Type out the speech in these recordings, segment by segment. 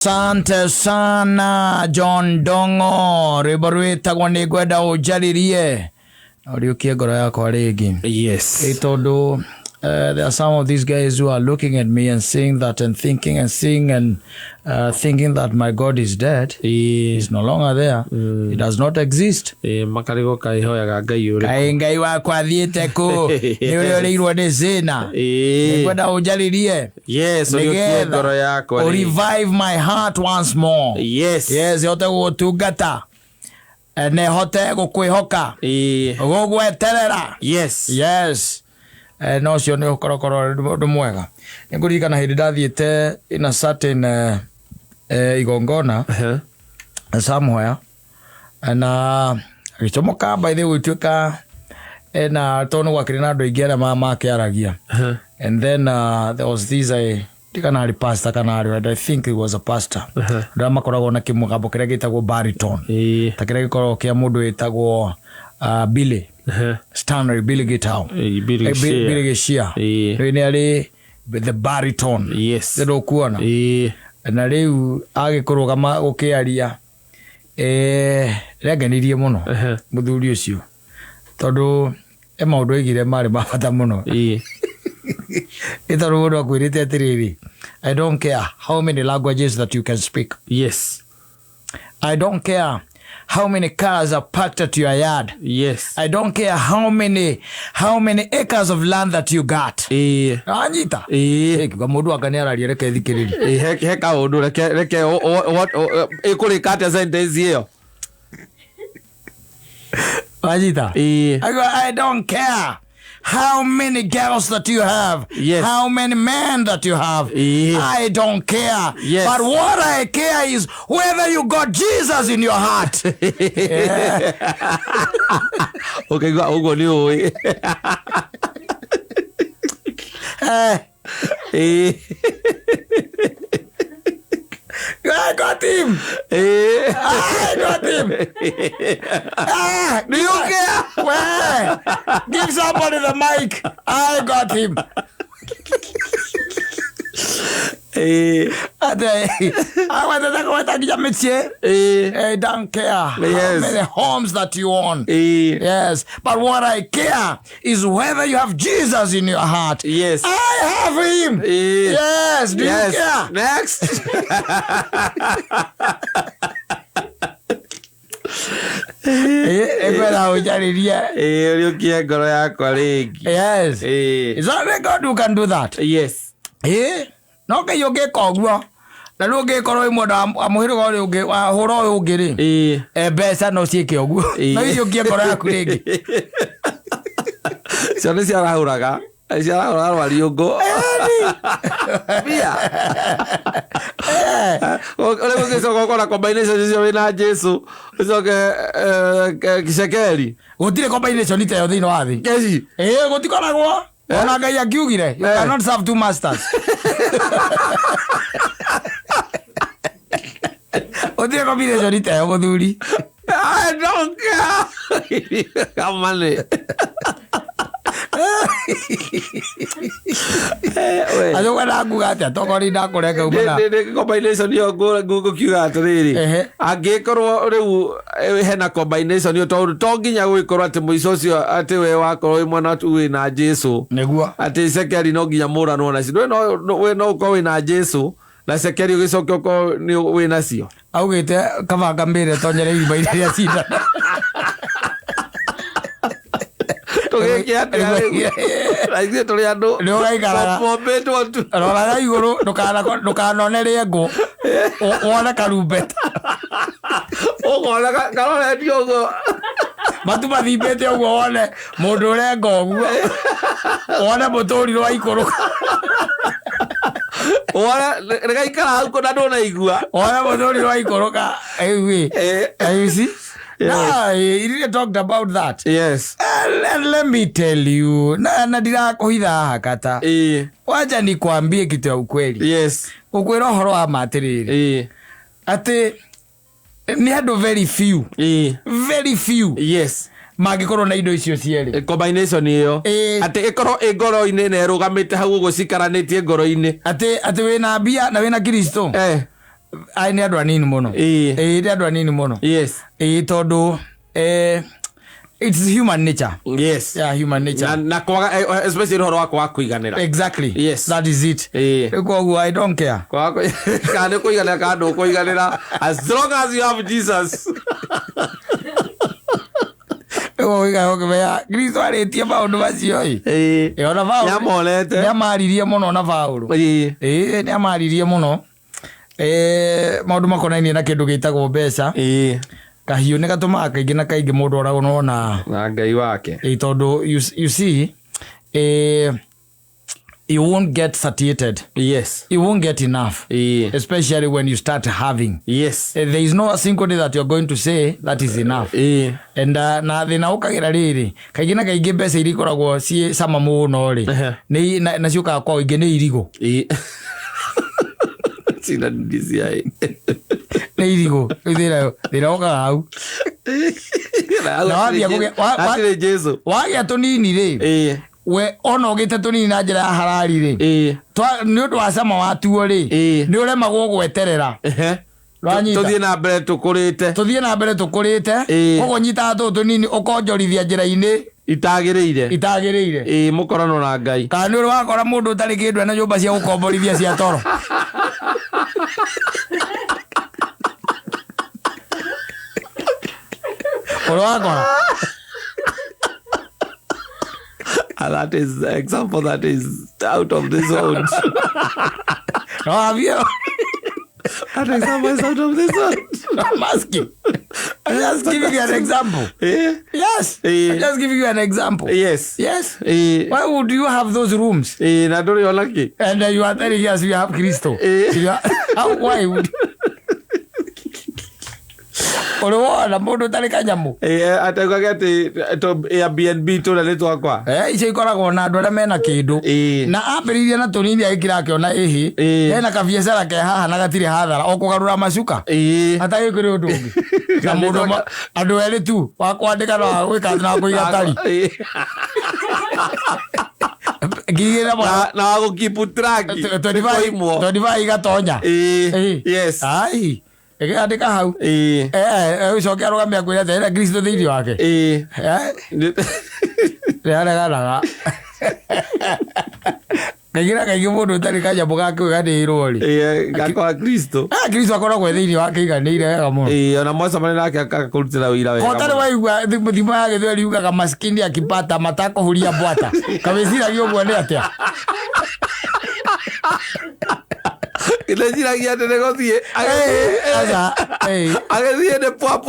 Sante sana John Dongo riborwita gwani gwenda ujaririe Oriukie ngoro yakwa rigi. Yes. Itondo there are some of these guys who are looking at me and saying that and thinking and seeing and thinking that my God is dead. He's no longer there. He does not exist. Makarigo kaihoyaga ngai uri. Ngai wakwa thiete ku. Ni uri rirwo ni zina. Ngwenda ujaririe. Yes, Oriukie ngoro yakwa. Revive my heart once more. Yes. Yes, yote gutungata. Ne hote gukwihoka. Gugweterera. Yes. Yes. No cio ni ukorokoro ndu mwega. Ningurikana hindi ndathiete in a certain igongona somewhere na gichomoka by the way tuka na tonu gwakire na andu aingi na mama kiaragia. And then there was this tikana pastor kana I think it was a pastor. Nda makoragwo na kimugambo kiria gitagwo baritone. Ta kiria gikoragwo kia mundu witagwo Billy. Stanley Billy guitar. Billy Gishia. The baritone. Yes. Zero kuona. Na riu agikurugama gukiaria reganirie muno muthuri ucio tondu maundu igire mari mabata muno. Itoru mundu akwirite atiriri, I don't care how many languages that you can speak. Yes. I don't care how many cars are parked at your yard. Yes. I don't care how many acres of land that you got. Anyita. Kwa mundu akaniararia reke thikiriri. Heka undu reke what ekurikate sentence hiyo. Anyita. I don't care how many girls that you have, yes, how many men that you have, I don't care. Yes. But what I care is whether you got Jesus in your heart. Okay, go ugo ni oi. I got him. I got him. Do you care? Where? Give somebody the mic. I got him. I don't care how many homes that you own. Yes. But what I care is whether you have Jesus in your heart. Yes. I have him. Yes. Do you care? Next. Yes. Is only God who can do that. Yes. No ke yoge kogwo. Na ruge koro imwe da amuhiro gori uge horo uge ri. Mbeca no ciike ogwo. No yoge koro yaku ringi. Ciana cia rahuraga. Cia rahura wali ugo. Bia. Ole gukisoko kora combination cio wina Jesu. Ucoke kishekeri. Gutire combination ite yo thino wa thi. Kesi. Gutikoragwo. Ona ngai akiugire you cannot serve two masters. Odire combination ite yo muthuri. I don't care. Come on. Ayo wala ngugata tokori ndakureka umana. De combination yo go kiuga atiriri. Angikorwo riu hena combination yo to nginya gwikorwo ati muico cio ati we wakorwo imwana tu wina Jesu. Neguo. Ati sekeri no nginya murano na cio. No ko wina Jesu. Na sekeri ugicoke ko ni wina cio. Augite kabanga mbere tonyere iba iria cida. Like tuli andu no gaikara pombeto tu rora iguru ndukanonere ngo wona karumbeta ogona karore diogo matu mathibete ogwo wone mundu urenga ogwo wone mutori rwa ikuru wona regaikara hau ko ndona igua wone mutori rwa ikuru ka ewi you see. No, he really talked about that. Yes. And let me tell you, na dira kuhitha Kata. Wacha nikwambie kitu ya ukweli. Yes. Ukweli horo wa matiriri. Ati ni hado very few. Very few. Yes. Magikorwo na indo icio cieri. Combination iyo. Ati ikorwo igoro-ini na rugamite hau gucikaranetie ngoro-ini. Ati wina bia na wina Kristo. ai nĩ andũ anini mũno nĩ andũ anini mũno tondũ it's human nature. Yes. Yeah, human nature. Na kwaga especially horo wako wa kuiganira. Exactly. Yes. That is it. Kwa I don't care. Kwa kana kuiganira kana kuiganira as long as you have Jesus. Kristo arĩtie maũndũ macio ona nĩamaririe mũno na Paulo nĩamaririe mũno maũndũ makonainie na kĩndũ gĩtagwo mbeca kahiũ nĩ gatũmaga kaingĩ na kaingĩ mũndũ oragwo na Ngai wake tondũ you see you won't get satiated. Yes. You won't get enough. Especially when you start having. Yes. There is no single day that you're going to say that is enough. And na thina ukagira riri kaingĩ na kaingĩ mbeca iria ikoragwo ciĩ sama mũno ri na ciũkaga kwa ingĩ nĩ irigo sina ndizia nĩ irigo thina ukaga hau wagĩa tũnini rĩ we ona ũgĩte tũnini na njĩra ya harari rĩ nĩ ũndũ wa cama watuo rĩ nĩ ũremagwo gweterera tuthiĩ na mbere tũkũrĩte koguo nyitaga tũtũ tũnini ũkonjorithia njĩra-inĩ itagĩrĩire mũkorano na Ngai kana nĩ ũrĩ wakora mũndũ ũtarĩ kĩndũ ena nyũmba cia gũkomborithia cia toro ũrĩ wakora. That is the example that is out of this world. No, have you? That example is out of this world. I'm asking. I'm just giving you an example. Yes. I'm just giving you an example. Yes. Why would you have those rooms? And you are telling us you have Kristo. Why would Oroa mũndũ ũtarĩ kanyamũ ataugaga atĩ Airbnb tũrĩa nĩ twakwa icio ikoragwo na andũ arĩa mena kĩndũ na ambĩrĩirie na tũnini agĩkĩra akĩona hena kabiacara ke haha na gatirĩ hathara o kũgarũra macuka atagĩkĩrĩ ũndũ ũngĩ na mũndũ andũ erĩ tu wa kwandĩka na gwĩka na kũiga tari na wa gũkipu track 25 igatonya yes ai andĩka hau ũcoke arũgame akwĩra atĩ hena Kristo thĩinĩ wake nĩareganaga kaingĩ na kaingĩ mũndũ ũtarĩ kanyamũ gakĩiganĩirwo rĩ gakora Kristo akoragwo thĩinĩ wa kĩiganĩire wega mũno ona mwacemania nake akakũrutĩra wĩra wega ũtarĩ waigua thimo ya gĩthweri yugaga maskini akipata matakũhuria mbwata kawĩciragia ũguo nĩ atĩa Inajiragia atĩ nĩgũthiĩ agĩthiĩ nĩ pwa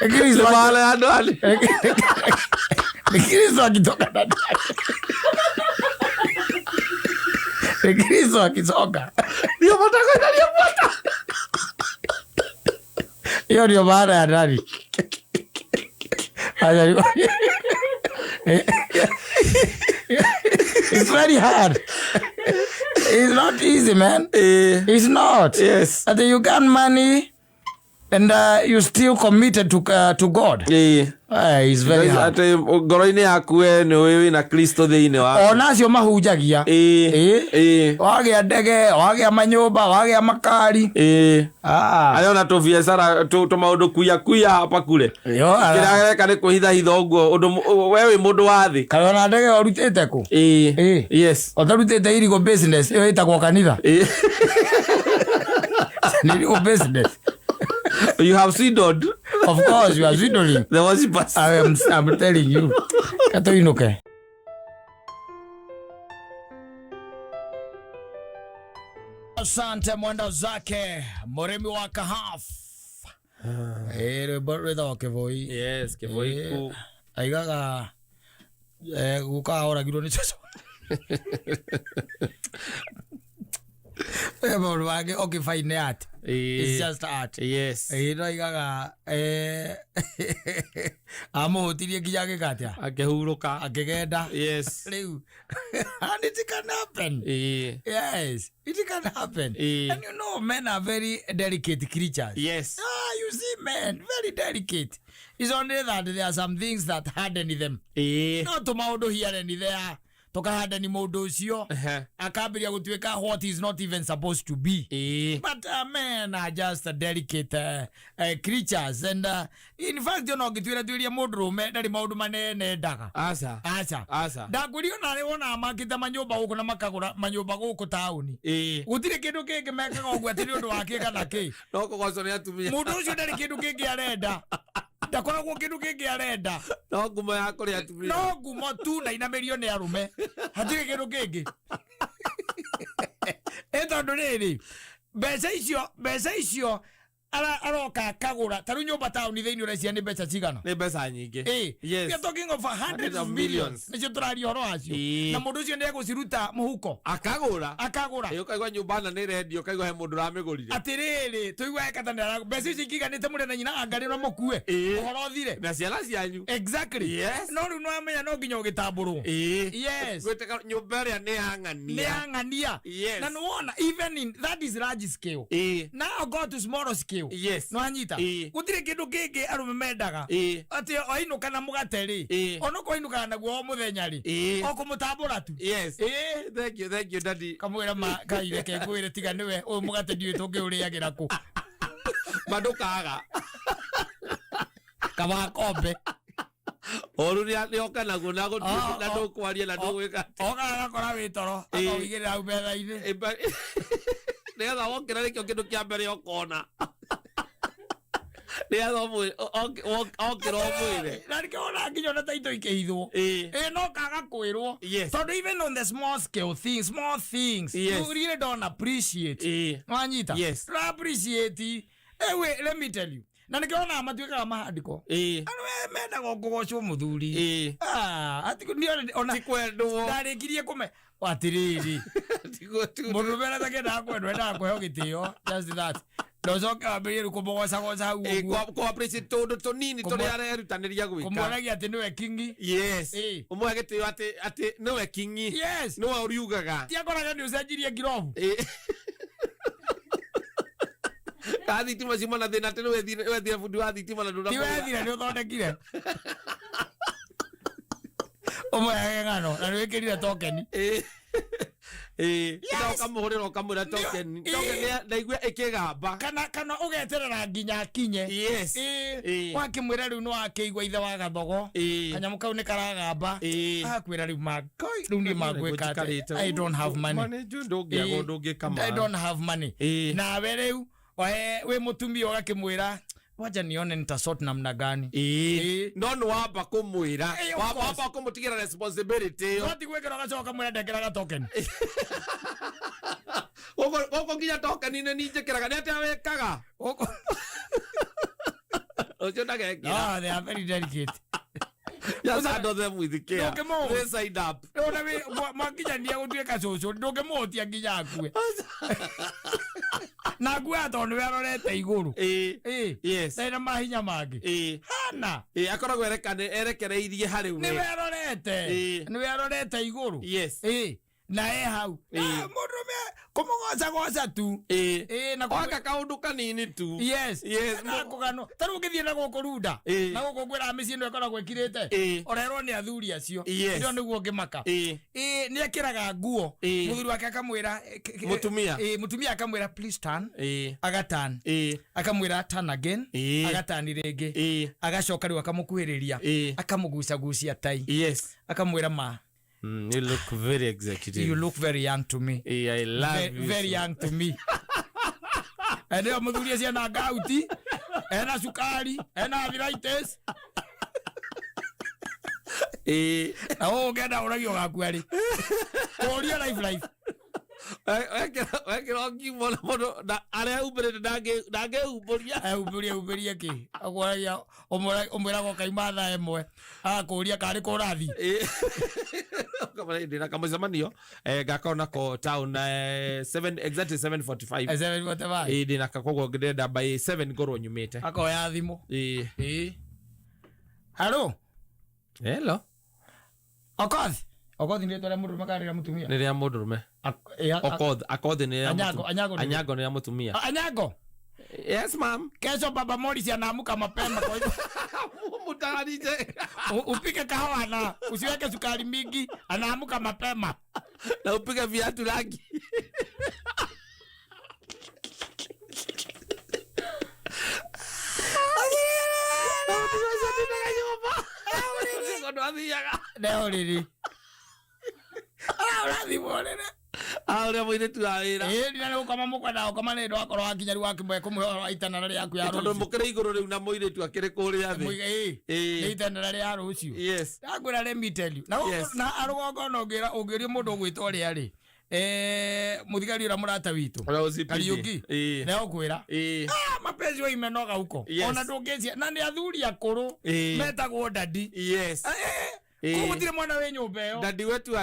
Kristo andũ ali Kristo akitoka na Kristo akitoka ndio mtakwenda pwata hiyo ndio maana ya ndani It's very hard. It's not easy, man. It's not. Yes. That you got money and you still committed to God. It's very hard. Ate ngoro-inĩ yaku we nĩ wĩ na Kristo thĩinĩ wa onacio mahunjagia wagĩa ndege wagĩa manyũmba wagĩa makari ayona tũbiacara tũmaũndũ kuya hapa kule kĩrageka nĩ kũhithahitha ũguo we wĩ mũndũ wa thĩ kana ona ndege ũrutĩte kũ yes ũtarutĩte irigo business ĩyo ĩtagwo kanitha nĩ irigo business. You have swindled. Of course, you are swindling. The worshippers. I'm telling you. Kato inuke. Asante mwenda zake murimi wa kahaf. Rwitha wa kivoi. Yes, kivoi ku. Aigaga gukahoragirwo nĩ coco. Okay, fine art. It's just art. Yes. No igaga amuhutirie nginya gĩgatĩa akĩhurũka akĩgenda. Yes. Rĩu and it can happen. Yes, it can happen. And you know, men are very delicate creatures. Yes. You see, men very delicate. It's only that there are some things that harden them. No to maũndũ here and there. tukahanda ni mundu ucio akambiria gutuika what is not even supposed to be. But men are just delicate creatures, and in fact you know gitwira twiria mundu rume ndari maundu manene ndaga asa ndagurio na ri wona makita manyumba guku na makagura manyumba guku tauni gutire kindu kingi mekaga ogwa atiri undu wake kana ki no kugoco ni atumia mundu ucio ndari kindu kingi arenda ndakoragwo kindu kingi arenda no ngumo ya kuri atumia no ngumo tu na inamerio ni arume hatire kindu kingi etondu riri mbeca icio aroka kagura taru nyumba tauni thiini uracia ni mbeca cigana ni mbeca nyingi we are talking of hundreds of millions nicio turari horo acio na mundu ucio ni eguciruta muhuko akagura iyo kaigwa nyumba na ni redio kaigwa he mundu ramigurire atiriri tuigwa ekatana mbeca icio ikiganite muri na nyina angari no mukue uhoro thire na ciana cianyu exactly no riu no amenya no nginya ugitamburwo yes gweteka nyumba ria ni angania na no wona even in that is large scale now go to small scale no anyita gutire kindu kingi arume mendaga ati oinuka na mugateri ono ko inuka na guo muthenya ri okumutambura tu thank you daddy kamwira ma kaire ke ngwire tiga niwe o mugate ndiwe tungiuriagira ku madukaga kama kombe oru ni oka na guna go na ndo kwaria na ndo gwika oka kora witoro akawigirira au betha-ini nigetha wokira rikio kindu kia mbere okona nigetha okira omwire na nikiona nginya na taito ikihithwo no kaga kwirwo tondu even on the small things you really don't appreciate wanyita appreciate let me tell you na nikiona matuikaga mahandiko anu menda gokugocwo muthuri ati ona tikwendwo ndarikirie kume watiriri mundu mena takenda kwendwo enda kuheo gitio just that ndocoke wambĩrĩrie kũmũgocagoca hau ũguo appreciate tũndũ tũnini tũrĩa arerutanĩria gwĩka kũmwonagia atĩ nĩwe kingi ũmwe gĩtĩo atĩ nĩwe kingi nĩwe ũriugaga tiakoraga nĩ ũcenjirie ngirobu ka thitima ciuma na thĩna atĩ nĩwethire bundi wa thitima na tiwethire nĩ ũthondekire ũmwe ageng'ano na nĩ wĩkĩrire tokeni ukamuhurira ukamwira token ndaigua ikigamba kana ugeterera nginya akinye wakimwira riu no akigwa ithe wa gathogo kanyamu kau ni karagamba akwira riu makai riu ni magwika I don't have money I don't have money nawe riu we mutumia ugakimwira waja nione nitasort namna gani no no wamba kumwira wamba kumutigira responsibility yo wati gwekera gacoka mwira ndekeraga token goko nginya token ine ninjekeraga ni atia wekaga ocio ndagekira they are very delicate just handle them with care they side up ona we makinya ndia gutweka coco ndungimutia nginya akue na gwa tondu we arorete iguru yes na mahinya mangi hana akoragwo erekereirie hari we ni arorete iguru na hau murume kumugoca tu na kwaka kaundu kanini tu na kugano taru ngithie na guku runda na guku ngwira micii no ekoragwo ekirite orerwo ni athuri acio ndio niguo ngimaka ni ekiraga nguo muthuri wake akamwira mutumia akamwira please turn agatan akamwira turn again agatani ringi agacoka riu akamukuhiriria akamugucagucia tai akamwira ma you look very executive. You look very young to me. I love you. Very young to me. Ndio muthuria ciana gauti, ena sukari, ena arthritis. Ngenda uragio gakwari. Kuria life. Wekera ngimo mono na aria umbere ndage uburia ki agwaria omwera go kaimana emwe akuria kari kurathi kama ndina kama zamanio gakona ko town 7 exactly 7:45 ndina kakogwo ngenda by 7 ngorwo nyumite akoya thimu hello Okothi ndio tole mundu makarira mutumia. Ni ria mundu rume. Okothi ni ria Anyago ni ria mutumia. Anyago. Yes, ma'am. Kesho baba Morris anaamuka mapema kwa hivyo. Mutaharije. Upike kahawa na usiweke sukari mingi, anaamuka mapema. Na upike viatu rangi. Neoriri. Urathi mwonere. Ura mwire tu awira. Ndina ni ukama mukwenda ukama ni ndo akorwo akinyari wake mwe kumwe itana ri yaku ya rucio. Tondu mukire iguru riu na mwire tu akire kuria thi. Ni itana ri ya rucio. Yes. Ndagwira let me tell you. Na arugongo no ngira mundu gwitwo ri ari. Muthigari ura murata witu. Kariuki. Na ukwira. Mapenzi wa imenoga huko. Ona ndungezia na ni athuri akuru metagwo dadi. Yes. Kumutire mwana we nyumba yo. Dadi wetu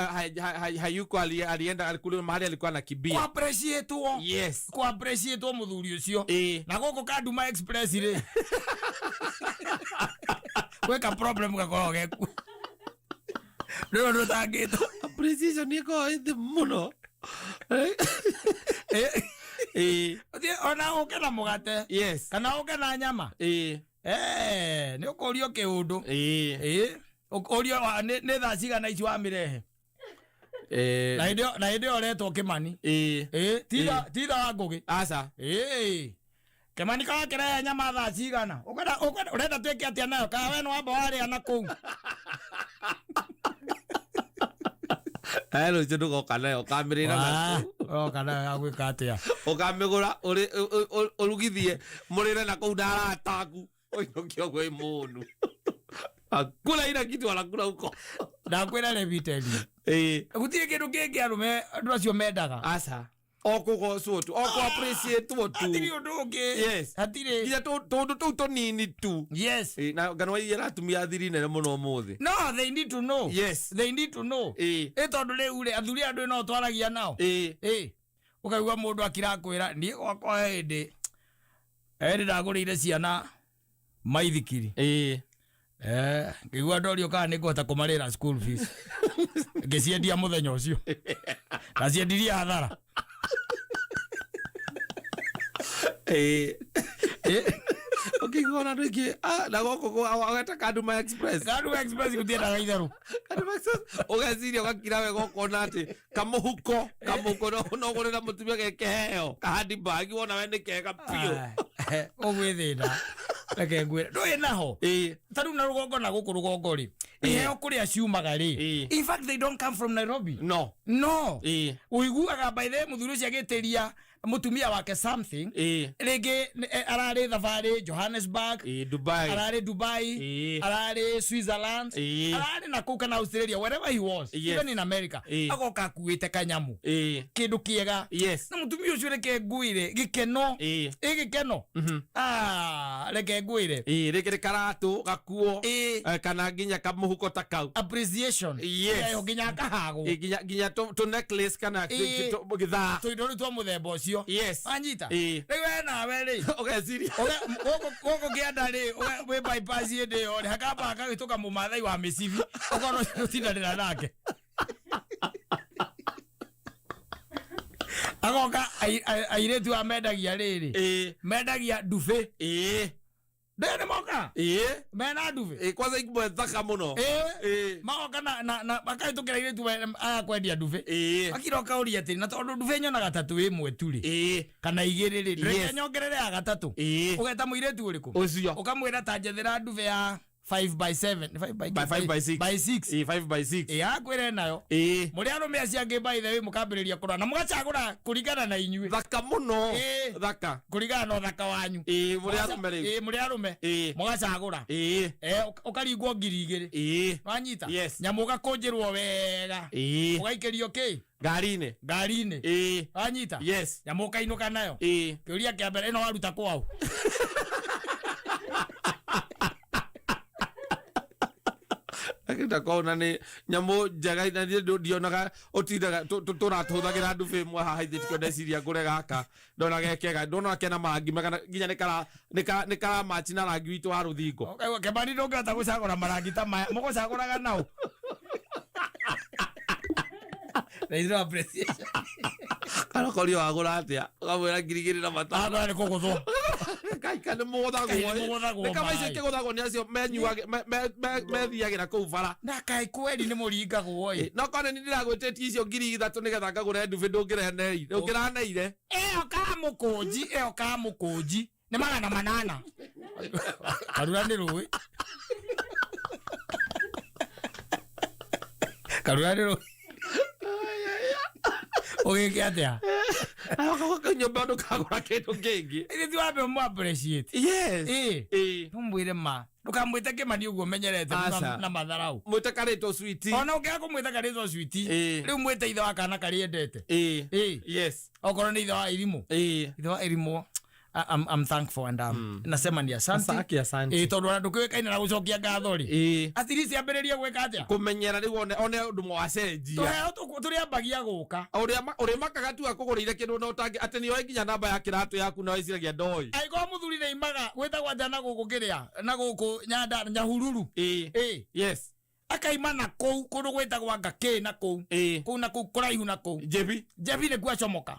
hayuko alienda alikule mahali alikuwa anakimbia. Ku appreciate wo. Yes. Ku appreciate wo muthuri ucio. Na goko Kaduma Express ri. Weka problem gakoro geku. Ndo tagito. Appreciation niko inde muno. Ona uke na mugate. Yes. Kana uke na nyama. Ni ukorio kiundu. Orio ne thaa cigana ici wa mirehe. Na ndio oretwo Kimani. Titha wa Ngugi. Aca. Kimani ka kire nyama thaa cigana. Urenda tweke atia nayo ka we no amba wari ana kuu. Hello jodo ko kana kamerera na. Kana agwika atia. Ukamegura urugithie murire na kuu ndara taku. Oyo kyo gwe mundu. Akula ina kitu wanakula huko. Ndakwira leviteli. Gutire kindu kingi arume andu acio medaga. Aca. Okugocwo tu. Appreciate tu. Atiri undu ungi. Yes. Atiri. Nginya tondu tu nini tu. Yes. Na ganwa yera atumia athiri nene muno muthi. No, they need to know. Yes. They need to know. Tondu riu ri athuri andu no twaragia nao. Ukaigua mundu akirakwira ni gwakwa hindi. Ndagurire ciana maithikiri. Ngigua ndorio kana ni ngota kumarira school fees. Ngiciendia muthenya ucio. Na ciendiria hathara. Okay, gona ndiki na goko agata Kaduma Express. Kaduma Express gutienda gaitharu. Kaduma Express ogaciria gakira we goko nati kamuhuko no gorera mutumia gekeheo kahandi bagi wona we ni kega pio. Ogwithina. Reke ngwira ndo enaho taru na rugongo na guku rugongo ri iheo kuria ciumaga ri. In fact they don't come from Nairobi. No uiguaga by the muthuru cia gitiria mutumia wake something rege arari thavari Johannesburg, Dubai, arari Dubai, arari Switzerland, arari na kuka na Australia, wherever he was, even in America. Agoka kuite kanyamu kindu kiega. Na mutumia ucio reke nguire gikeno gikeno reke nguire reke karatu gakuo kana nginya kamuhuko takau appreciation. Yo nginya kahago nginya to necklace kana githa to indo twa muthemba ucio. Anyita riu na we ri ogeciria goko kianda ri we bypass inde yo hakaba akagituka mumathai wa micibi ukono utindanira nake agoka airetu amedagia riri medagia dufe Dene moka mena duve kwanza ikbo thaka muno maoka na makaitukira ile tu kwendia duve akiroka uri ati na tondu duve nyona gatatu imwe turi kana igiriri reke nyongerere ya gatatu ugeta muiretu uriku ukamwira ta njethera duve ya 5 by 7 5 by 6 5 by 6 akwire nayo muri arume acia ngi by the way mukambiriria kurana na mugacagura kurigana na inyue thaka muno thaka kurigana no thaka wanyu muri arume mugacagura ukaringwo ngiri igiri wanyita nyamu gakunjirwo wega ugaikirio ki ngari-ini wanyita nyamu kainuka nayo kiuria kia mbere ino waruta kwao akita kona ni nyamu jaga na ndionaga otindaga turatuthagira ndufe mwa haithi tikio ndeciria ngure gaka ndona gekega ndona kena marangi magana nginya nikara machi na rangi witu wa ruthingo kebani ndongata gucagura marangi ta maya mugucaguraga nao There is no appreciation. Kana korio agura atia. Ukamwira ngirigiri na mata. Aga ni kuguthwo. Kai kana mugutha guo. Ni kama icio kigutha guo ni acio menyuage methiagira kuu bara. Na kai kweli ni muringa guo i. No kone ni ndiragwetetie icio ngiri 3 nigetha ngagure ndubi ndungireneire. Ndungiraneire. Eo ka mukunji. Ni 800. Karura ni rui. Karura ni rui. Oge ke atia. Ako nyomba ndo kagura kindu kingi. Ile tu abe mo appreciate. Yes. Tumwire ma. Ndukamwite kimani uguo menyerete na matharau. Mwite karito sweetie. Ona ungia kumwita karito sweetie. Riu mwite ithe wa kana kariendete. Yes. Okoro ni ithe wa irimu. Ithe wa irimu. I'm thankful and nasema ni asante. Tondu na ndukiwekaine na gucokia ngatho ri. Athiri ambiririe gwika atia. Kumenyera riu one undu mwacenjia. Turi ambagia guka. Uri makaga tu akugurire kindu no tangi ati ni oi nginya namba ya kiratu yaku na iciragia ndoi. Aiko muthuri ne imaga gwita gwa jana guku kiria na guku nyanda nyahururu. Yes. Akaima na kou kundu gwita gwa ngake na kou. Kou na kou kuraihu na kou. Jebi ne kwacomoka.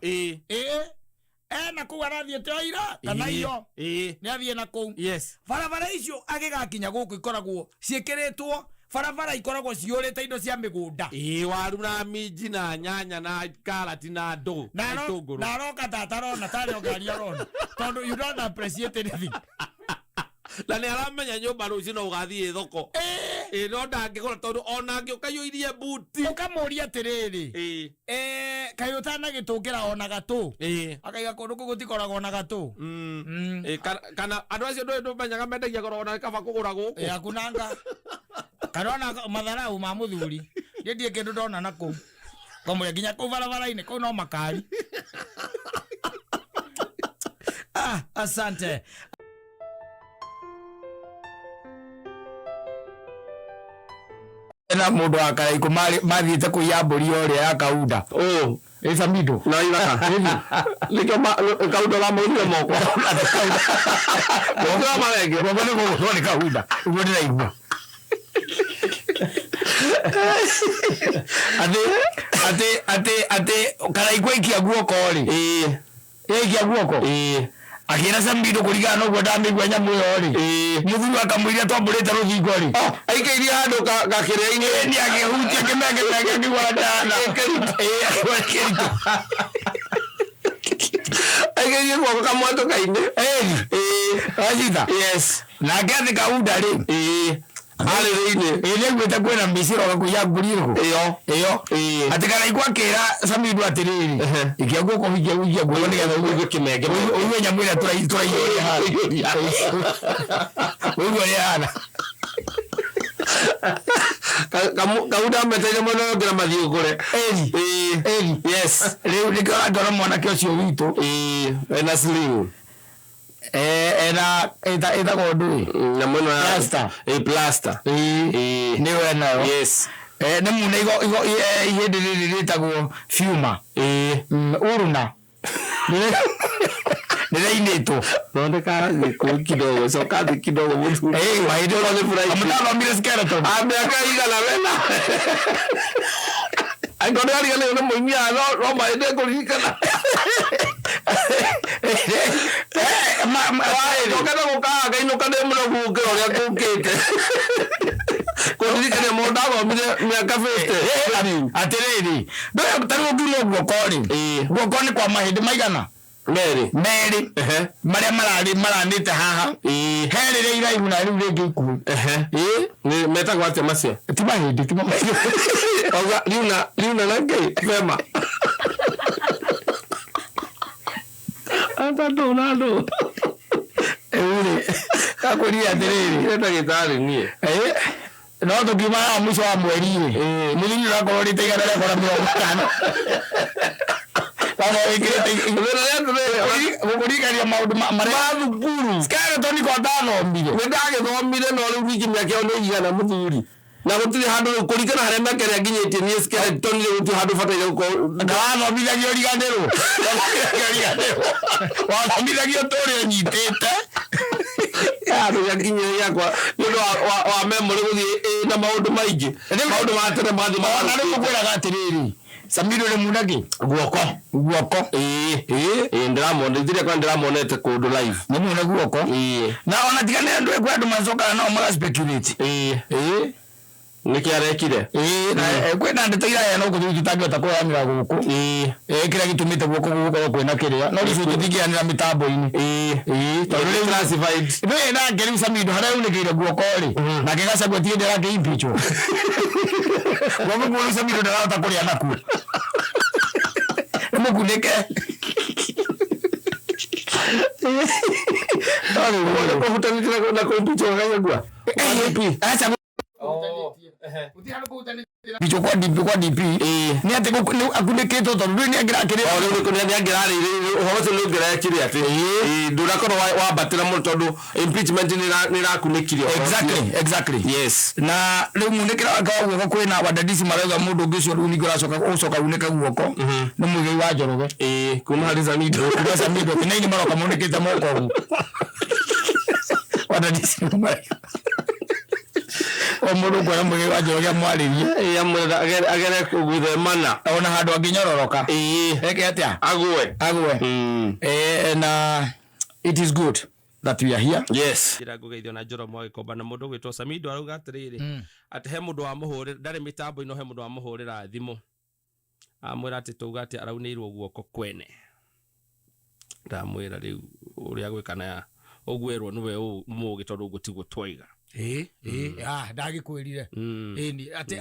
Na kou arathiete oira kana iyo ni athie na kou. Yes. Barabara icio agigakinya guku ikoragwo ciekeretwo barabara ikoragwo ciurite indo cia migunda. Waru na minji na nyanya na karati na ndo na roka tatarona tari ogari arona tondu you don't appreciate anything. La ne aramenya nyumba ruci no ugathie thoko. No ndangigura tondu ona ngiukayo irie buti. Ukamuria tiriri. Kai utana gitungira ona gatu. Akaiga kundu gutikoragwo na gatu. Kana andu acio ndu menyaga mendagia goro ona kaba kugura guku. Akunanga. Karona matharau ma muthuri. Ndie kindu ndona naku. Komwe ginya ku barabara-ini ku no makari. Asante. Na mundu akaraiku mathiite kuyamburi oria ya kaunda. Samidoh na ira likyo kaunda la moyo moko kaunda marege robone go ni kaunda ubone na igwa ate karaiku ikia guoko ri ikia guoko akira Samidoh kurigana no gwa ndamigwa nyamu yo ri muthuru akamwira twamburite ruthingo ri aikeirie handu gakire-ini ni agihutia kimenge ni wadana aikeirie guoko kamwato kaine ajita. Yes. Na gathi kaunda ri Hallelujah. Ile gwita kwena misiro gakuya nguriro. Iyo. Atikana ikwakira Samidoh atiriri. Ikia guoko hikia guoko ni getha uwe kimenge. Uwe nyamwira turaiyore hana. Uwe yana. Kaunda meteire mono ngira mathio gore. Yes. Leo nikora ndora mwana kio cio witu. Ena sling. Eda godui na mono ya plaster ni wena yo. Yes. Ne muna igo yedilitagwo fuma uruna nile ineto donde ka kidogo so ka kidogo mtu waido le furahi amtalo mire skeleton ameakaiga la vela angono ali le no munya no maende kulikana Tokana gukaga inukane muno guke oria gukite. Kuririkane monda go miaka 50. Atiriri. Ndoya taru guno guokori. Guokoni kwa mahindi maigana. Meri. Maria maranite haha. Herere iraihu na riu ringi iku. Ni meta gwate macia. Ti mahindi. Oga liuna nange fema. Anta donado. Kakuria atiriri. Enda gitari nie. No tukima mwisho wa mweri ri. Mulini rako rite igana rĩa kora 50. Baba wikirite gukurigaria maundu maria mathukuru. Skeleton ko ndathomire. Ndagithomire no riu wiki miaka yo ni igana muthuri. Na gutire handu kurikana haria makere nginyetie ni skeleton ni gutire handu fataire ko ndathomithagio riganiro. Wathomithagio turi nyitite. Ado yakinye yakwa ndio wa memory guthie na maundu maingi maundu ma tene mathi na riu kwira gatiriri Samidoh ni munagi guoko ndiramone ndire kwa ndiramonete kundu live ni munagi guoko na ona tigane ndu ekwa macoka no maga speculate niki arekire na kwenda ndetaira ya no kuthu tutangota kwa amira guku kira gitumite guoko kwena kiria no risu tuthigianira mitambo-ini tondu classified no na ngeri Samidoh Ara Unikiire guoko ri na kigacagwa tiende rake impicho Wame kuona Samidoh ndarahota kuria naku mukunike kwa hutanitira na kompicho kagagwa acha bicho kwa DP ni ate akuniketo tondu ni agirakire ni agirari hoose no girakire ati ndurakorwo wabatira mu tondu impeachment ni rakunikire exactly yes na riu munikira akawa guoko kwina wadadisi marauga mundu ngicio riu ningi ucoka unike guoko ni muigei wa Njoroge kuma hari Samidoh kinaini maroka munikite moko wadadisi omundu kwa muigei wa Njoroge mwaririe agere kuguthe ona handu anginyororoka eke atia agwe na it is good that we are here. Yes. Ira gugeithio na Njoroge mwagikomba na mundu gwitwo Samidoh arauga atiriri ati he mundu wa muhuri ndari mitambo ino he mundu wa muhurira thimu amwira ati tuga ati araunirwo guoko kwene ndamwira riu uria gwikana ogwerwo niwe mugi tondu gutigwo twaiga ndagikwirire ni ati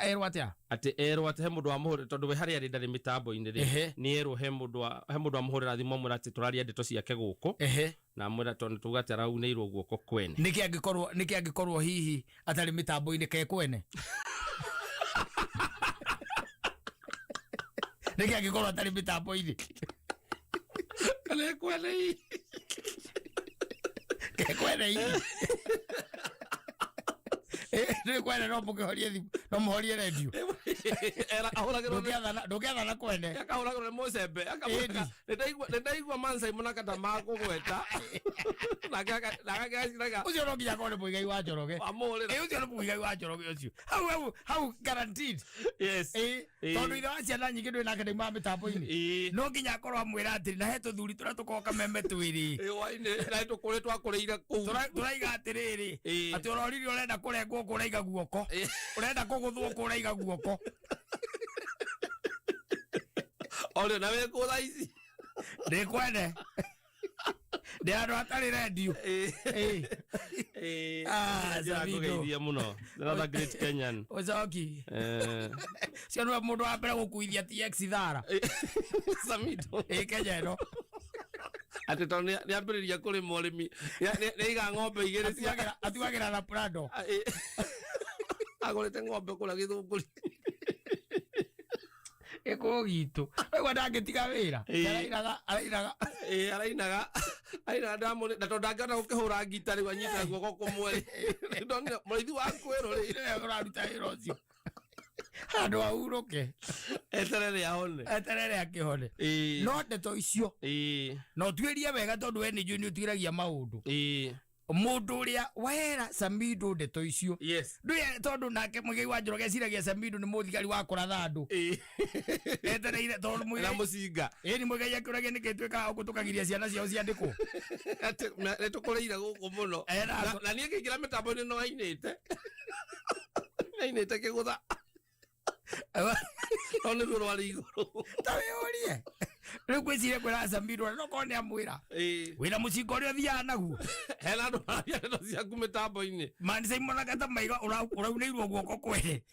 erwa atia ati erwa ati he mundu wa muhuri tondu we hari ari ndari mitambo-ini ri ni erwo he mundu wa muhurira thimu amwira ati turaria ndeto ciake guku na mwira tondu tuga ati araunirwo guoko kwene niki angikorwo hihi atari mitambo-ini ke kwene niki angikorwo atari mitambo-ini kale kwene ke kwene ni kwene no mukihorie thimu no muhorie radio era ahuragirwo ndukiatha na kwene akahuragirwo ni mucembe akamweka ndaigua Mansaimo na Kata magugweta nagagaciraga ucio no nginya korwo muigai wa Njoroge ucio no muigai wa Njoroge ucio hau guaranteed yes tondu ithe wa ciana nyingi ndwi nake ndaima mitambo-ini no nginya akorwo amwira atiri na he tuthuri turia tukoka meme twiri na tukuri twakurire kuu turaiga atiriri ati uroriri urenda kurengwo kuraiga guoko urenda kuguthwo kuraiga guoko ole na we ko thaici ndi kwene ndi andu atari radio Samidoh muno another great Kenyan ozoki cio mundu wa mbere gukuithia TX thara Samidoh Kenya no ati tondu ni ambiriria kuri murimi ni iga ng'ombe igiri atuagira na Prado agorete ng'ombe kula githunguri eko gitu wewe ndangitiga wira arainaga ndamone na tondu angana ukihura ngitari wanyita guoko kumwe ndonga murithi wa kwero ri uraruta wira ucio handu ahuruke eterere akihone no ndeto icio no twirie wega tondu we ni juni utiragia maundu mundu uria wera Samidoh ndeto icio nduye tondu nake muigai wa Njoroge ciragia Samidoh ni muthigari wa kuratha andu etereire tondu muigai mucinga ni muigai akuragia nikitwika gutukagiria ciana ciao ciandikwo ati netukureire guku muno na nie ngigira mitambo-ini no ainite kigutha ono guru wali iguru tawe orie riu kwicire kwira Samidoh no kone amwira wira mucinga uria thia naguo hena andu maria ndo ciaku mitambo-ini Mansaimo na Kata maiga uraunirwo guoko kwene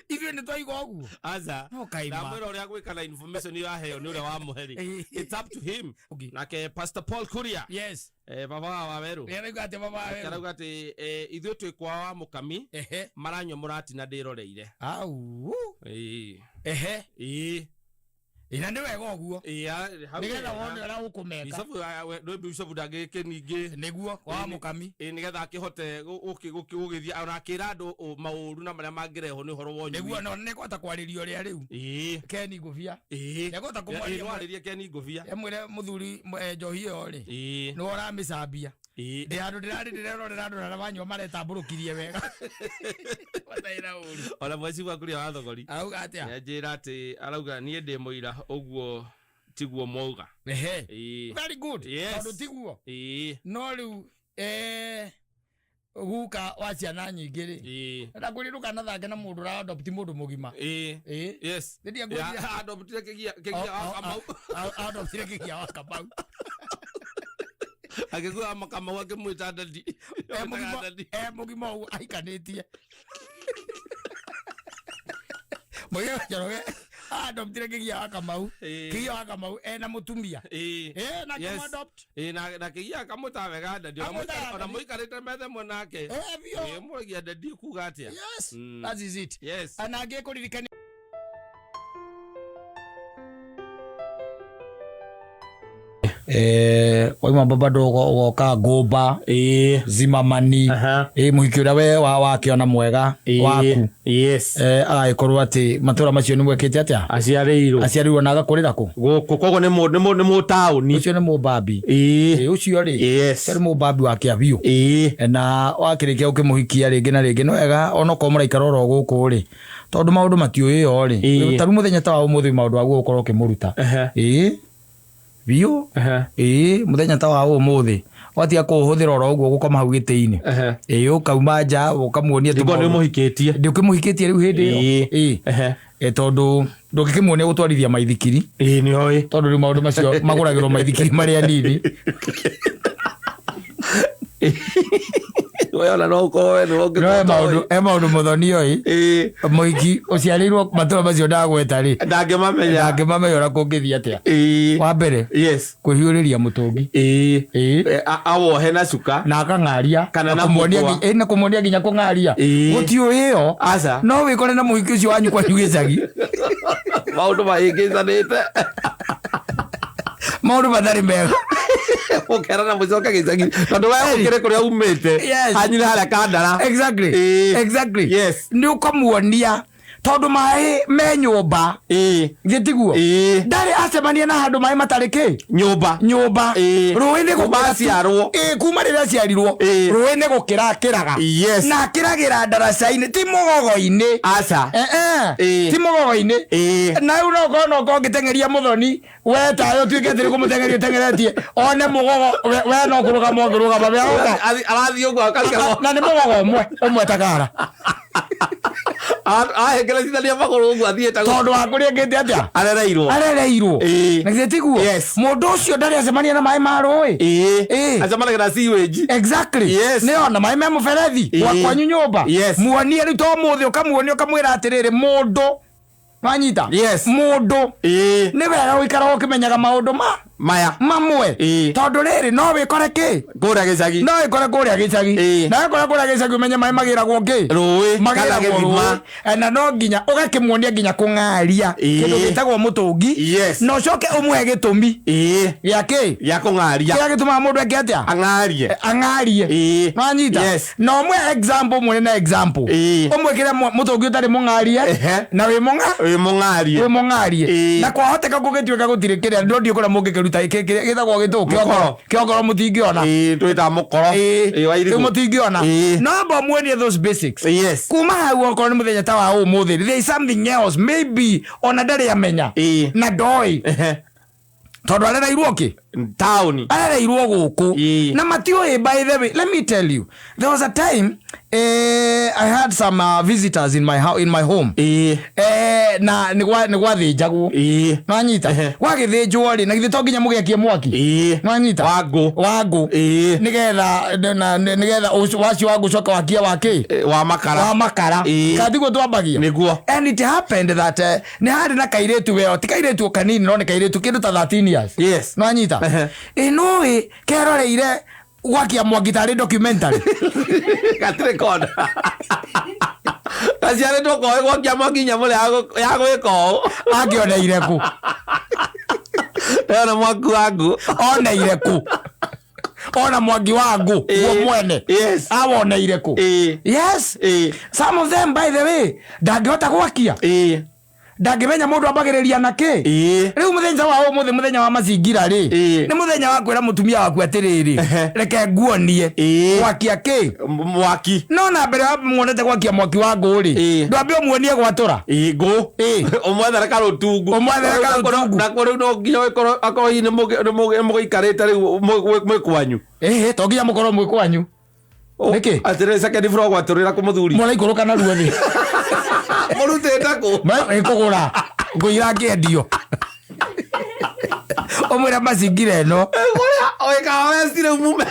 ithuĩ nĩ twaigua ũguo aza ndamwĩra ũrĩa gwĩkana information yaheo nĩ ũrĩa wamũheri it's up to him nake Pastor Paul Kuria baba wa Waweru arauga atĩ ithuĩ twĩ kwao wa mũkami maranyua mũrati na ndĩroreire ina nĩ wega ũguo nĩgetha wone ũrĩa ũkũmeka Bishop ndangĩke ningĩ nĩguo wa mũkami nĩgetha akĩhote gũgĩthiĩ ona akĩra andũ maũru na marĩa mangĩrehwo nĩ ũhoro wa ũnyui nĩguo no nĩkũhota kwarĩria ũrĩa rĩu Keni Ngũbia nĩkũhota kũmwarĩria Keni Ngũbia mwĩre mũthuri njohi ĩyo rĩ nĩwe ũramĩcambia ndi andu ndirarora na banyo maretamburukirie wega wataira uru ona mweci wa kuria wathogori auga atia njira ati arauga nie ndi muira uguo tiguo mauga very good tondu tiguo no riu guka wa ciana nyingi ri na kuriruka na thake na mundu ra adopt mundu mugima yes ndia ngurira adopt kegia Kamau adopt kegia Kamau agikuwa Kamau akimwita dadi mugima aikanitie moyo Njoroge adopt kegia Kamau kegia Kamau na mutumia na kama adopt na kegia kamuta wega dadi ona muikarite methe mwanake mugia dadi kuga atia yes that is it yes anage kuririkana waima baba dogo woka ngumba zimamani muhiki uria we wakiona mwega waku yes agaikorwo ati matura macio ni mwekete atia aciarirwo na agakurira ku guku kogo ni mu tauni ucio ni mubambi ucio ri ni mubambi wa kiabiu na wakirikia ukimuhikia ringi na ringi no wega ona ko muraikara ro guku ri tondu maundu matiuyo ri taru muthenya ta wa umuthi maundu wa gukorwo ukimuruta biu muthenya ta wa umuthi watia kuhuthira ro uguo gukoma hau giti-ini ukauma nja ukamuonia tu ni muhikitie ndikimuhikitie riu hindi iyo tondu ndukimuonia gutwarithia maithikiri ni oi tondu riu maundu macio maguragirwo maithikiri maria nini Wewe no ko maundu muthoni oi muhiki uciarirwo matura macio ndagweta ri ndangimamenya ora kungithia atia wa mbere yes kuhiuriria mutungi awohe na cuka na akang'aria kana na kumuonia nginya kung'aria gutio iyo no wikore na muhiki ucio wanyu kwa gicagi maundu maingizanite maundu mathari mega ukera na mucoka gicagi tondu wewe ukire kuria umite hanyira haria kandara exactly yes ni ukamuonia tondu mai me nyumba gitiguo ndari acemania na handu mai matariki nyumba ruini guciarwo kuma riria ciarirwo ruini gukirakiraga na kiragira ndaraca-ini ti mugogo-ini ti mugogo-ini na uno kono ngitengeria muthoni we tayo tuike atiri kumutengeria tengeretie one mugogo we no kurugama ngirugama bia arathi uguo akaria na ni mugogo umwe takara ahengere cithania maguru uguo athieta tondu wa kuria ngite atia arereirwo na gitiguo mundu ucio ndari acemania na mai ma rui acemanagira sewage exactly ni ona mai me muberethi wa kwanyu nyumba muonie riu to muthi ukamuonia ukamwira atiriri mundu wanyita mundu ni wega wikara ukimenyaga maundu maya mamwe tondu riri no wikore ki kuria gicagi no wikore kuria gicagi na wikore kuria gicagi umenye mai magiragwo ki rui kana githima na no nginya ugakimuonia nginya kung'aria kindu gitagwo mutungi no coke umwe gitumi gia ki gia kung'aria gia gituma mundu eke atia ang'arie wanyita no umwe example mwe na example umwe kire mutungi utari mung'arie na wi mung'arie na kwahoteka gugituika gutire kiria ndio kora mungikiruta githagwo gitu kiokoro mutingiona twita mukoro mutingiona no bo muonie those basics kuma hau okoro ni muthenya ta wa umuthi there is something else maybe ona ndari amenya na ndoi tondu arereirwo ki town arereirwo guku na matioi by the way let me tell you there was a time I had some visitors in my home na nigwa thinjagwo nwanyita gwagithinjwo ri na githe to nginya mugiakie mwaki nwanyita wangu nigetha wacio wangu coka wakia waki wa makara kathiguo twambagia niguo and it happened that ni hari na kairetu weo ti kairetu kanini no ni kairetu kindu ta 13 years nwanyita nowe keroreire gwakia mwaki tari documentary katire koda kaciare ndoko gwakia mwaki nyamule ya gwiko akioneire ku ona mwaku wangu oneire ku ona mwaki wangu wo mwene awoneire ku some of them by the way ndangihota gwakia ndangimenya mundu ambagiriria nake riu muthenya wa muthenya wa mazingira ri ni muthenya wa kwira mutumia waku atiriri reke nguonie gwakia ki mwaki no na mbere muonete gwakia mwaki wa nguri ndwambe muonie gwatura ngo umwethera karutungu na kuri no nginya akoro ni mugikarite riu mwikwanyu to nginya mukoro mwikwanyu niki atire second floor gwaturira ku muthuri mwana ikoroka na ruothi murutete ku ikugura nguira ngendio omwira mazingira eno oika westire mume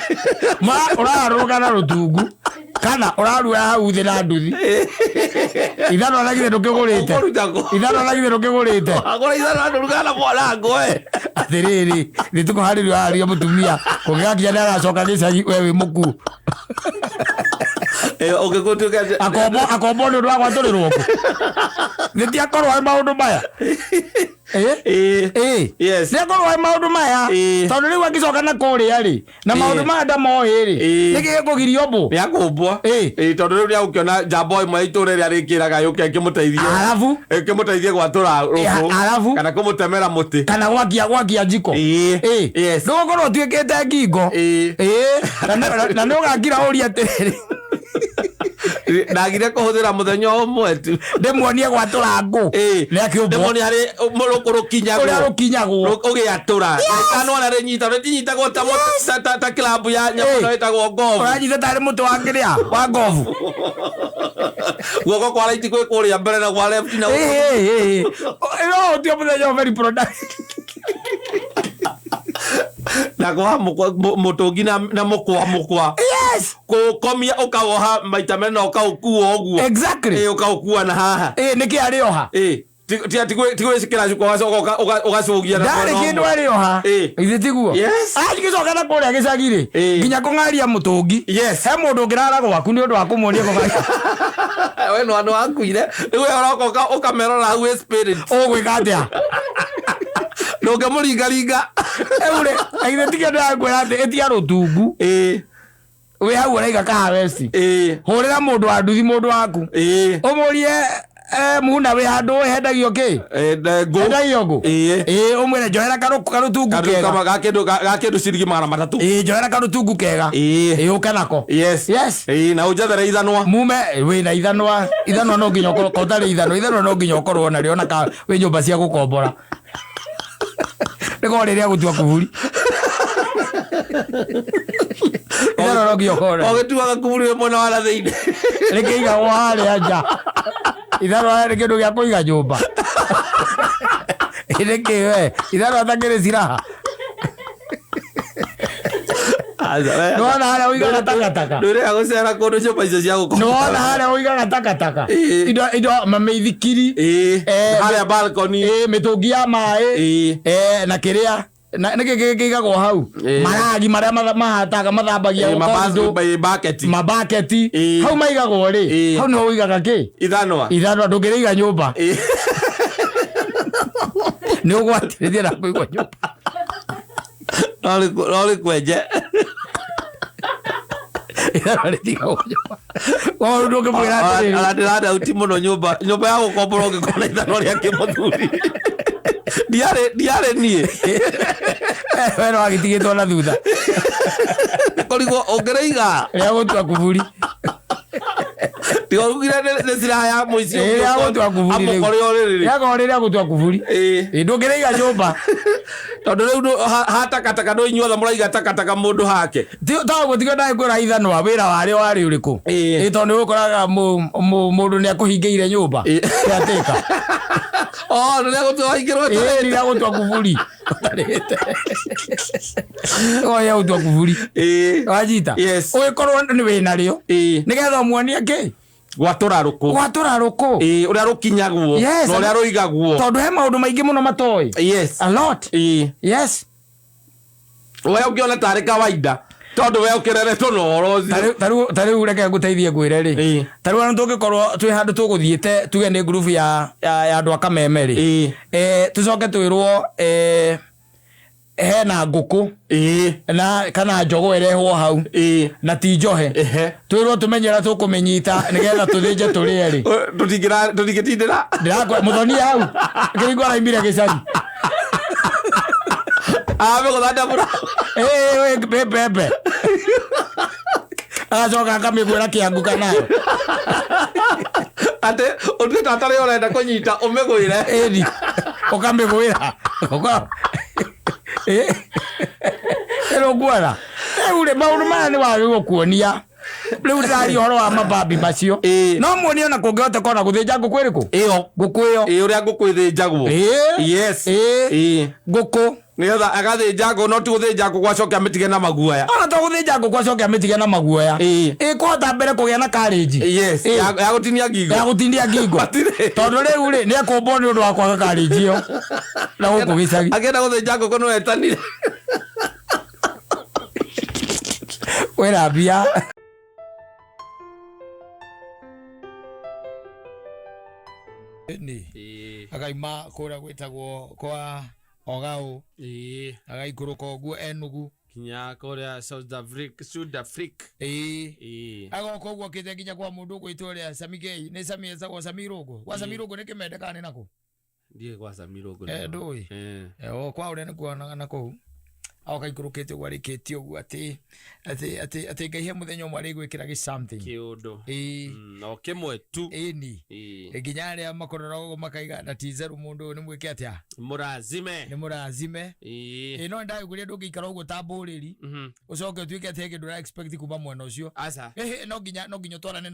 uraruka na rutungu kana urarua hau thi na nduthi ithano aragire ndukigurite agora ithano nduruga na mwanango atiriri nituko haririo hario mutumia kugiakia ndaracoka gicagi we wi muku ukigutuka akombo ni ndwa gwaturirwo ku nitiakorwo ai maundu maya yes niakorwo ai maundu maya tondu riu angicoka na kuria ri na maundu maya ndamohi ri nikigugirio mbu niakumbwa tondu riu niagukiona jambo imwe iture ria rikiraga yuke kimuteithie arabu kimuteithie gwatura ruku arabu kana kumutemera muti kana gwakia njiko yes ndugukorwo tuikite ngingo na ndugagira uria atiriri ndagire kuhuthira muthenya umwe tu ndimuonie gwatura ngu ndimuonie hari murukuru kinyagwo ugiatura kana ona rinyita rinyitagwo ta club ya nyamuno itagwo ngovu uranyita tari mutu wa ngiria wa ngovu guoko kwa right kwe kuria mbere na kwa left na no tio muthenya very productive na kwa mutungi na mukwa yes komia ukawoha maita mena ukaukuo oguo exactly ukaukua na haha niki arioha tigwicikira cuko ugacugia na ndari kindu arioha ithe tiguo agicoka na kuria gicagiri nginya kungaria mutungi he mundu ngirara gwaku ni undu wa kumuonia kungaria we no andu akuire riu uroka ukamerora hau spirit ugwika atia ndoge muringaringa eure aithe tikia ngwira ati etia rutungu we hau uraiga kahaweci hurira mundu wa nduthi mundu waku umurie muna we handu hendagio ki hendagio ngu umwire njohera karutungu kega gakindu ciringi 300 njohera karutungu kega uke nako yes na unjethere ithanwa mume we na ithanwa no nginya ukorwo kotari ithanwa no nginya ukorwo nario na we nyumba cia gukombora niko riria gutua kuburi ithanwa no nginya ukorwo ogituaga kuburi mwana wa thiini rikiiga wale aja ithanwa ni kindu gia kuiga nyumba irikiwe ithanwa takiri ciraha Nuona haria uigaga takataka ndure agocera kundu nyumba icio cia gukomba nuona haria uigaga takataka indo mameithikiri haria balcony mitungi ya mai na kiria niki kigagwo hau maragi maria mahataga mathambagia mabaketi hau maigagwo ri hau no uigaga ki ithanwa ndungiriiga nyumba ni ugwatirithia na kuigwa nyumba Roli kwenje ndungimwira uti muno nyumba ya gukombora ungikona ithanwa ria kimuthuri ndiare nie we no agitigitwo na thutha korigwo ungireiga ria gutua kuburi tiorugire nĩ ciraha ya mũici ria gutua kuburi ria gutua kuburi ndungireiga nyumba tondu riu hatakataka no inyuothe muraiga takataka mundu hake taguo tiga ndae kwira ithanwa wira wario wari uriku tondu ukoraga mundu ni akuhingeire nyumba atika ria gutua ingirwo ria gutua kuburi oya gutua kuburi wajita ugikorwo ni wina rio nigetha muonie ki gwatura ruku uria rukinyagwo na uria ruigagwo tondu he maundu maingi muno matoi a lot yes we ungiona tari kawaida tondu we ukireretwo no orozi tariu reke nguteithie ngwire ri tariu ana tungikorwo twi handu tuguthiite tuge ni group ya andu akameme ri tucoke twirwo hena nguku na kana njogo irehwo hau na ti njohe twirwo tumenyera tukumenyita nigetha tuthinje turieri tutingitindira ndirakwa muthonia hau kiringo araimire gicari gũthanda mũra bebe agacoka akamĩgwĩra kĩangu kanayo atĩ ũtuĩte atarĩ ũrenda kũnyita ũmĩgwĩre ĩni ũkamĩgwĩra ĩno nguona rĩu rĩ maũndũ maya nĩ wagĩrĩirwo kuonia rĩu ndĩraria ũhoro wa mabambi macio no muonie ona kũngĩhota kona gũthĩnja ngũkũ ĩrĩkũ ngũkũ ĩyo ũrĩa ngũkũ ĩthĩnjagwo yes ngũkũ nigetha agathĩnja ngũkũ no ti gũthĩnja ngũkũ acoke amĩtige na maguoya ona to gũthĩnja ngũkũ acoke amĩtige na maguoya kũhota mbere kũgĩa na courage yes ya gũtinia ngingo tondũ rĩu rĩ nĩ ekũmbwo nĩ ũndũ wa kwaga courage ĩyo na gũkũ gĩcagi agenda gũthĩnja ngũkũ no etanire wĩra mbia akaima kũrĩa gwĩtagwo kwa Ogao agaikũrũka ũguo enugu kinya kũrĩa South Africa agoka ũguo kĩte nginya kwa mũndũ ũgwĩtwo ũrĩa Samigei nĩ Sami etagwo Samirogo gwa Samirogo nĩ kĩmende kana nĩ nakũ ndiĩ gwa Samirogo ndũĩ kwa ũrĩa nĩ kuonaga na kũu akaikũrũkĩte ũguo arĩkĩtie ũguo atĩ Ngai he mũthenya ũmwe arĩgwĩkĩra gĩ-something kĩũndũ no kĩmwe tu ĩni nginya arĩa makorora ũguo makaiga na ti-itherũ mũndũ ũyũ nĩ mwĩke atĩa nĩ mũrazime no ndagĩkũria ndũngĩikara ũguo ta mbũrĩri ũcoke ũtuĩke atĩ he kĩndũ ũra-expect kuma mwena ũcio no nginya ũtwarane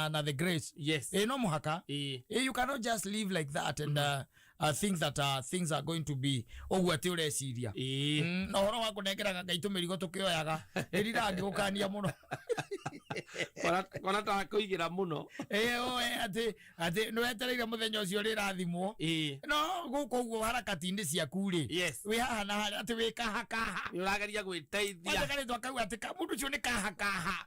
na the grace no mũhaka you cannot just live like that and think that things are going to be ũguo atĩ ũreciria no horo wa kũnengeraga Ngai tũmĩrigo tũkĩoyaga ndirangĩgũkania mũno kona ta kũigĩra mũno atĩ nĩwetereire mũthenya ũcio rĩrathimwo no gũkũ ũguo harakati-inĩ ciaku-rĩ wĩ haha na harĩa atĩ wĩ kahakaha nĩũrageria gwĩteithia kanĩtwo akauga atĩ mũndũ ũcio nĩ kahakaha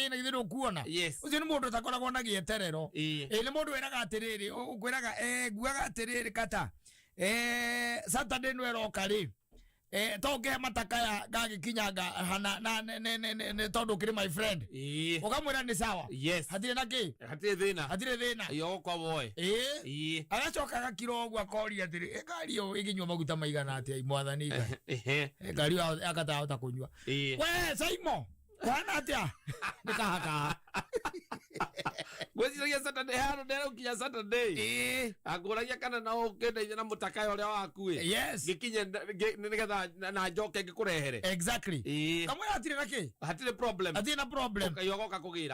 na githĩ ndũkuona ũcio nĩ mũndũ ũtakoragwo na gĩeterero nĩ mũndũ wĩraga atĩrĩrĩ ũkwĩraga nguaga atĩrĩrĩ Kata Saturday nĩ eroka rĩ tonge matakaya gagĩkinyanga hana tondũ kĩrĩ my friend ũkamwĩra nĩ sawa hatirĩ na kĩ hatirĩ thĩna iyo kwa woe agacoka agakira ũguo akoria atĩrĩ ngari ĩyo ĩngĩnyua maguta maigana atĩa mwathani Ngai ngari ĩyo akatahota kũnyua we Saimo kwana atĩa nĩ kahakaha gwĩciragia Saturday hano nderũkinya Saturday akũragia kana no ũkĩndeithia na mũtakayo ũrĩa waku ngĩkinye nĩgetha na njoke ngĩkũrehere kamwĩra hatirĩ na kĩ hatirĩ na problem yogoka kũgĩra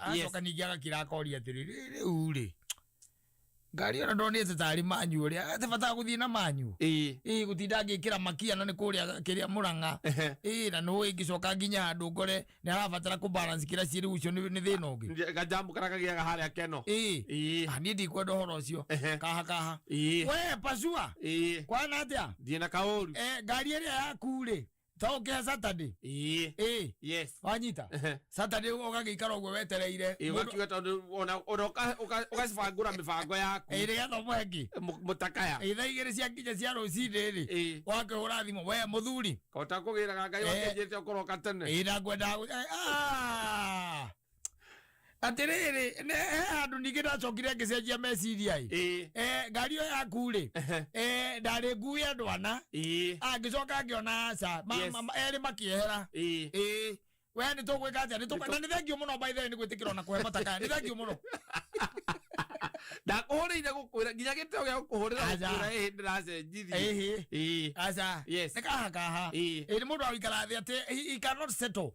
acoka ningĩ agakira akoria atĩrĩ rĩu rĩ ngari ona ndonete tarĩ manyu ũrĩa atibataga gũthiĩ na manyu gũtinda ngĩkĩra makia na nĩ kũrĩa kĩrĩa Mũrang'a na no ĩngĩcoka nginya handũ ngore nĩ arabatara kũbalance kĩrĩa ciĩ rĩu ũcio nĩ thĩna ũngĩ gajamu karĩa kagĩaga harĩa Keno niĩ ndikwenda ũhoro ũcio kaha we Pasua kwana atĩa thiĩ na kaũru ngari ĩrĩa yaku-rĩ toke Saturday wanyita Saturday ũgagĩikara ũguo wetereire ũgakiuga tondũ ũgacibangũra mĩbango yaku nĩgetha ũmwengi mũtakaya thaa igĩrĩ ciakinya cia rũcinĩ-rĩ wakĩhũra thimũ we mũthuri kota kũgĩraga Ngai wakĩnjĩte ũkoroka tene na ngwenda atĩrĩrĩ he handũ ningĩ ndacokire ngĩcenjia meciria ngari ĩyo yaku-rĩ ndarĩ ngui andũ ana ngĩcoka ngĩona aca erĩ makĩehera we nĩ tũgwĩka atĩa na nĩ thengiũ mũno by the way nĩ gwĩtĩkĩra ona kũhe matakaya nĩ thengiũ mũno ndakũhũrĩire gũkwĩra nginya gĩteo gĩa gũkũhũrĩra gũkwĩra ndĩracenjirie aca nĩ kahakaha nĩ mũndũ awĩikara thĩ atĩ he cannot settle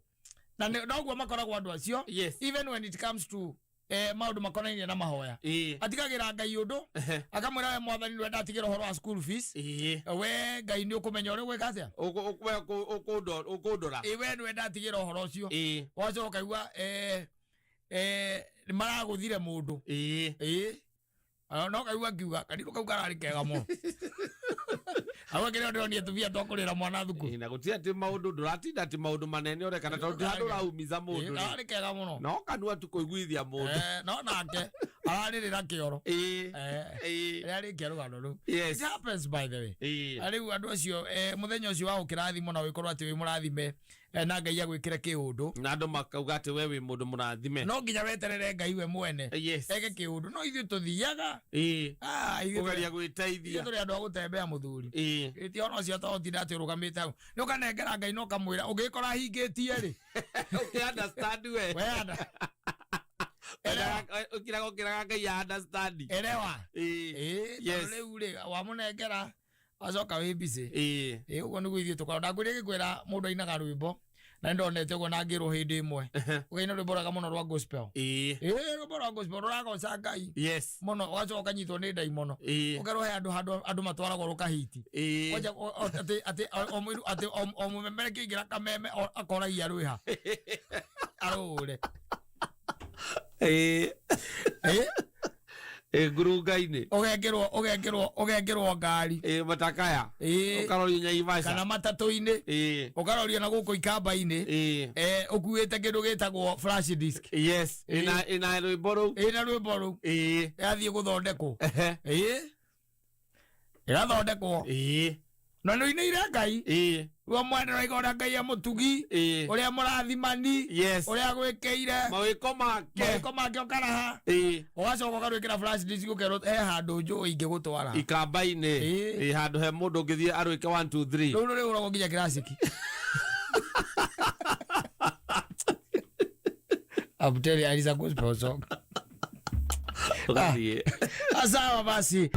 na noguo makoragwo andũ acio even when it comes to maũndũ makonainie na mahoya atigagĩra Ngai ũndũ akamwĩra we mwathani nĩwenda atigĩre ũhoro wa school fees we Ngai nĩ ũkũmenya ũrĩa gwĩka atĩa ũkũndora we nĩwenda atigĩre ũhoro ũcio wacoka ukaigua nĩmaragũthire mũndũ no kaigua kiuga kanitũ kau kararĩ kega mũno awe kĩrĩa ndĩronie tũbia twakũrĩra mwana thukuru na gũtirĩ atĩ maũndũ ndũratinda atĩ maũndũ manene ũrekana tondũ handũ ũraumiza mũndũ kararĩ kega mũno no kanua tu kũiguithia mũndũ no nake ararĩrĩra kĩoro rĩrĩa rĩngĩ rũgano rũu. It happens by the way. Rĩu andũ acio mũthenya ũcio wa gũkĩrathimo na wĩkorwo atĩ wĩ mũrathime na Ngai agwĩkĩre kĩũndũ na andũ makauga atĩ we wĩ mũndũ mũrathime, no nginya weterere Ngai we mwene eke kĩũndũ. No ithuĩ tũthiaga ũgeria gwĩteithia, tũrĩ andũ a gũtembea mũthuri ĩtio no cia tũtinda atĩ ũrũgamĩte hau nĩ ũkanengera Ngai no kamwĩra ũngĩkora hingĩtie rĩ understand we ukiraga Ngai understand elewa rĩu rĩ wamũnengera acoka wĩ busy ũguo nĩguo ithuĩ tũkoragwo. Ndakwĩrĩa gĩkwĩra mũndũ ainaga rwĩmbo na ndonete ũguo na ngĩrwo hĩndĩ ĩmwe ũkaina rwĩmbo rwega mũno rwa gospel rwĩmbo rwa gospel rũragoca Ngai mũno ũgacoka ũkanyitwo nĩ ndaimono ũkerwo he andũ matwaragwo rũkahiti atĩ o mũmemere kĩingĩra kameme akoragia rwĩha arũre ngurunga-inĩ ũgengerwo ngari matakaya ũkaroria Naivasha kana matatũ-inĩ ũkaroria na gũkũ ikamba-inĩ ũkuĩte kĩndũ gĩtagwo flash disk ĩna rwĩmbo rũu yathiĩ gũthondekwo ĩrathondekwo na nĩ inĩire Ngai ruo mwene raigora Ngai ya mũtugi ũrĩa mũrathimani ũrĩa gwĩkĩire mawĩko make ũkaraha ũgacoka ũkarwĩkĩra flash disk ũkerwo he handũ njũĩ ingĩgũtwara ikamba-inĩ handũ he mũndũ ũngĩthiĩ arwĩke 1 2 3 rĩu rĩu ũragwo nginya kirasiki I'm telling you, it's a gospel song. Sawa basi.